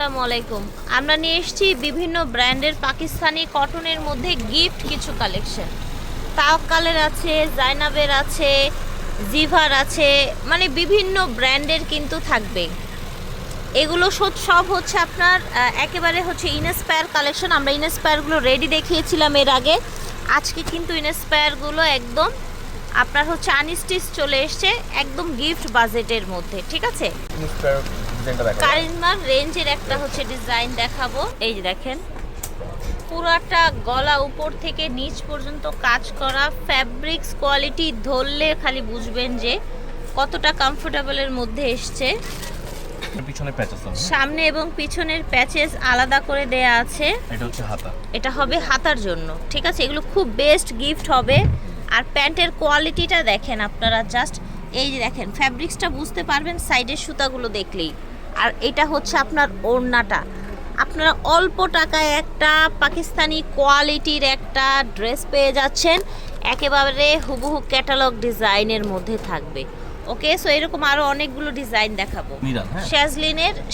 আসসালামু আলাইকুম। আমরা নিয়ে এসেছি বিভিন্ন ব্র্যান্ডের পাকিস্তানি কটনের মধ্যে গিফট কিছু কালেকশন। তাওয়াক্কালের আছে, জাইনাবের আছে, জিভার আছে, মানে বিভিন্ন ব্র্যান্ডের কিন্তু থাকবে। এগুলো সব হচ্ছে আপনার একেবারে হচ্ছে ইনস্পায়ার কালেকশন। আমরা ইনস্পায়ারগুলো রেডি দেখিয়েছিলাম এর আগে। আজকে কিন্তু ইনস্পায়ারগুলো একদম আপনার হচ্ছে আনস্টিচ চলে এসছে, একদম গিফট বাজেটের মধ্যে। ঠিক আছে, কারিজমার রেঞ্জের একটা হচ্ছে ডিজাইন দেখাবো। এই যে দেখেন, পুরাটা গলা উপর থেকে নিচ পর্যন্ত কাজ করা, ফ্যাব্রিক্স কোয়ালিটি ধরলে খালি বুঝবেন যে কতটা কমফোর্টেবলের মধ্যে এসছে। পিছনে প্যাচেস আছে, সামনে এবং পিছনের প্যাচেস আলাদা করে দেয়া আছে। এটা হচ্ছে হাতা, এটা হবে হাতার জন্য। ঠিক আছে, এগুলো খুব বেস্ট গিফট হবে। আর প্যান্টের কোয়ালিটিটা দেখেন আপনারা, জাস্ট এই যে দেখেন, ফ্যাব্রিক্সটা বুঝতে পারবেন সাইডের সুতাগুলো দেখলেই। আর এটা হচ্ছে আপনার ওড়নাটা। আপনারা অল্প টাকায় একটা পাকিস্তানি কোয়ালিটির একটা ড্রেস পেয়ে যাচ্ছেন, একেবারে হুবহু ক্যাটালগ ডিজাইনের মধ্যে থাকবে। ওকে, সো এরকম আরও অনেকগুলো ডিজাইন দেখাবো।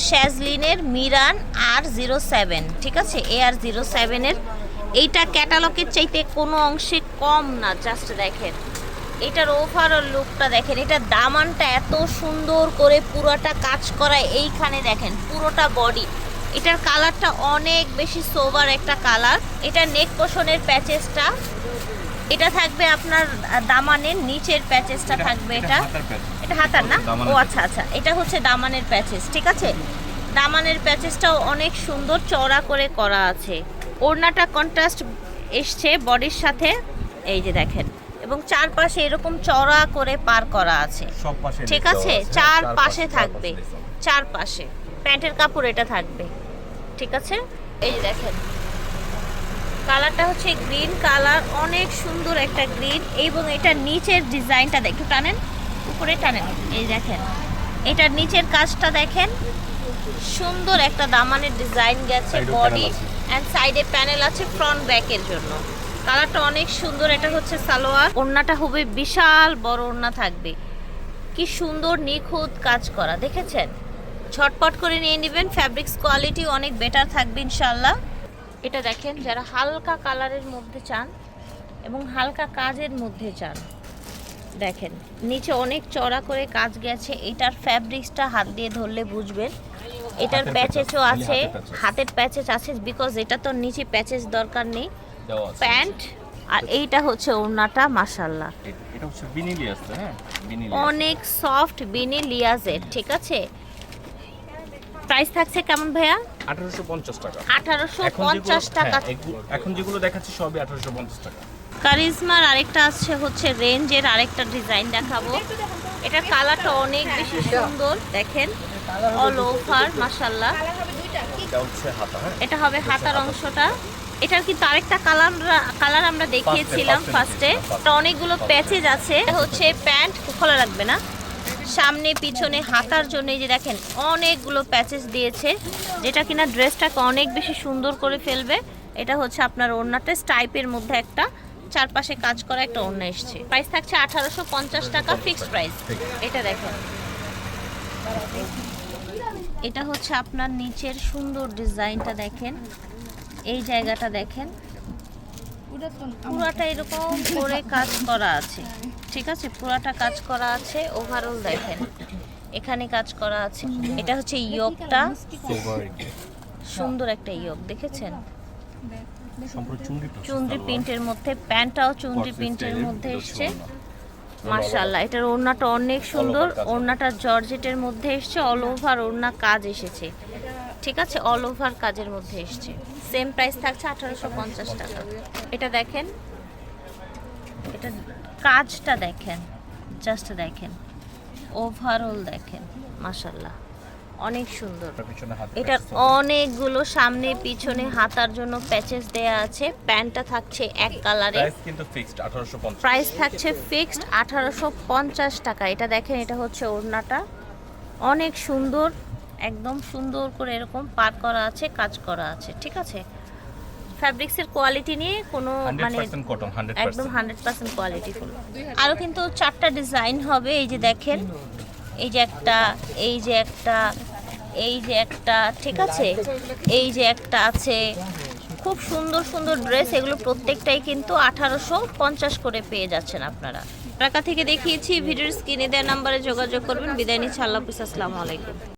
শ্যাজলিনের মিরান R07, ঠিক আছে, AR07-এর। এইটা ক্যাটালগের চাইতে কোনো অংশে কম না। জাস্ট দেখেন এটার ওভারঅল লুকটা দেখেন, এটা দামানটা এত সুন্দর করে পুরোটা কাজ করা। এইখানে দেখেন পুরোটা বডি, এটার কালারটা অনেক বেশি সোবার একটা কালার। এটা নেক পোষণের প্যাচেসটা, এটা থাকবে আপনার দামানের নিচের প্যাচেসটা থাকবে। এটা হাতার না, ও আচ্ছা আচ্ছা, এটা হচ্ছে দামানের প্যাচেস। ঠিক আছে, দামানের প্যাচেসটাও অনেক সুন্দর চওড়া করে করা আছে। ওড়নাটা কন্ট্রাস্ট এসছে বডির সাথে, এই যে দেখেন, এবং চারপাশে এরকম চওড়া করে পার করা আছে। ঠিক আছে, চারপাশে থাকবে, চারপাশে প্যান্টের কাপড় এটা থাকবে। ঠিক আছে, এই যে দেখেন, কালারটা হচ্ছে গ্রিন কালার, অনেক সুন্দর একটা গ্রিন। এবং এটার নিচের ডিজাইনটা একটু টানেন, উপরে টানেন, এই দেখেন এটার নিচের কাজটা দেখেন, সুন্দর একটা দামানের ডিজাইন গেছে। বডি অ্যান্ড সাইডে প্যানেল আছে ফ্রন্ট ব্যাকের জন্য। কালারটা অনেক সুন্দর। এটা হচ্ছে সালোয়ার, ওড়নাটা হবে বিশাল বড় ওড়না থাকবে। কি সুন্দর নিখুঁত কাজ করা, দেখেছেন? ঝটপট করে নিয়ে নেবেন, ফ্যাব্রিক্স কোয়ালিটি অনেক বেটার থাকবে ইনশাল্লাহ। এটা দেখেন, যারা হালকা কালারের মধ্যে চান এবং হালকা কাজের মধ্যে চান, দেখেন নিচে অনেক চড়া করে কাজ গেছে। এটার ফ্যাব্রিক্সটা হাত দিয়ে ধরলে বুঝবেন। এটার প্যাচেসও আছে, হাতের প্যাচেস আছে, বিকজ এটা তো নিচে প্যাচেস দরকার নেই। প্যান্ট আর এইটা হচ্ছে ওড়নাটা, মাশাআল্লাহ এটা হচ্ছে বিনি লিয়াস, হ্যাঁ অনেক সফট বিনি লিয়াজের। ঠিক আছে, প্রাইস থাকছে কেমন ভাইয়া? 1850 টাকা। 1850 টাকা। এখন যেগুলো দেখাচ্ছি সবই 1850 টাকা। কারিজমার আরেকটা আছে হচ্ছে রেঞ্জের আরেকটা ডিজাইন দেখাবো। এটা কালারটা অনেক বেশি সুন্দর, দেখেন অল ওভার মাশাআল্লাহ। এটা হচ্ছে হাতা, হ্যাঁ এটা হবে হাতার অংশটা। এটার কিন্তু আরেকটা কালার আমরা দেখিয়েছিলাম ফার্স্টে। এটা অনেকগুলো প্যাচেজ আছে। এটা হচ্ছে প্যান্ট, খোলা রাখবে না, সামনে পিছনে হাতার জন্য এই যে দেখেন অনেকগুলো প্যাচেস দিয়েছে, যেটা কিনা ড্রেসটাকে অনেক বেশি সুন্দর করে ফেলবে। এটা হচ্ছে আপনার ওড়নাটা স্টাইপের মধ্যে একটা চারপাশে কাজ করা একটা ওড়না এসছে। প্রাইস থাকছে 1850 টাকা, ফিক্সড প্রাইস। এটা দেখেন, এটা হচ্ছে আপনার নিচের সুন্দর ডিজাইনটা দেখেন, এই জায়গাটা দেখেন, পুরাটা এরকম করে কাজ করা আছে। ঠিক আছে, পুরাটা কাজ করা আছে। ওভারঅল দেখেন এখানে কাজ করা আছে। এটা হচ্ছে ইয়োগটা, সুন্দর একটা ইয়োগ, দেখেছেন চুনরি প্রিন্টের মধ্যে। প্যান্টটাও চুনরি প্রিন্টের মধ্যে এসছে, মাশাআল্লাহ। এটার ওড়নাটা অনেক সুন্দর, ওড়নাটা জর্জেটের মধ্যে এসছে, অল ওভার ওড়না কাজ এসেছে। ঠিক আছে, অল ওভার কাজের মধ্যে এসছে। সেম প্রাইস থাকছে 1850 টাকা। এটা দেখেন, এটা কাজটা দেখেন, জাস্ট দেখেন, ওভারঅল দেখেন, মাশাআল্লাহ অনেক সুন্দর। এটার অনেকগুলো সামনে পিছনে হাতার জন্য প্যাচেস দেয়া আছে। প্যান্টটা থাকছে এক কালারে, প্রাইস থাকছে ফিক্সড 1850 টাকা। এটা দেখেন, এটা হচ্ছে ওড়নাটা, অনেক সুন্দর, একদম সুন্দর করে এরকম পার করা আছে, কাজ করা আছে। ঠিক আছে, ফ্যাব্রিক্সের কোয়ালিটি নিয়ে কোনো মানে একদম 100% কোয়ালিটিফুল। আরও কিন্তু 4টা ডিজাইন হবে। এই যে দেখেন, এই যে একটা, এই যে একটা, এই যে একটা, ঠিক আছে, এই যে একটা আছে, খুব সুন্দর সুন্দর ড্রেস। এগুলো প্রত্যেকটাই কিন্তু 1850 করে পেয়ে যাচ্ছেন আপনারা। টাকা থেকে দেখিয়েছি, ভিডিওর স্ক্রিনে দেওয়া নাম্বারে যোগাযোগ করবেন। বিদায় নিচ্ছি, আল্লাহ হাফিজ, আসসালামু আলাইকুম।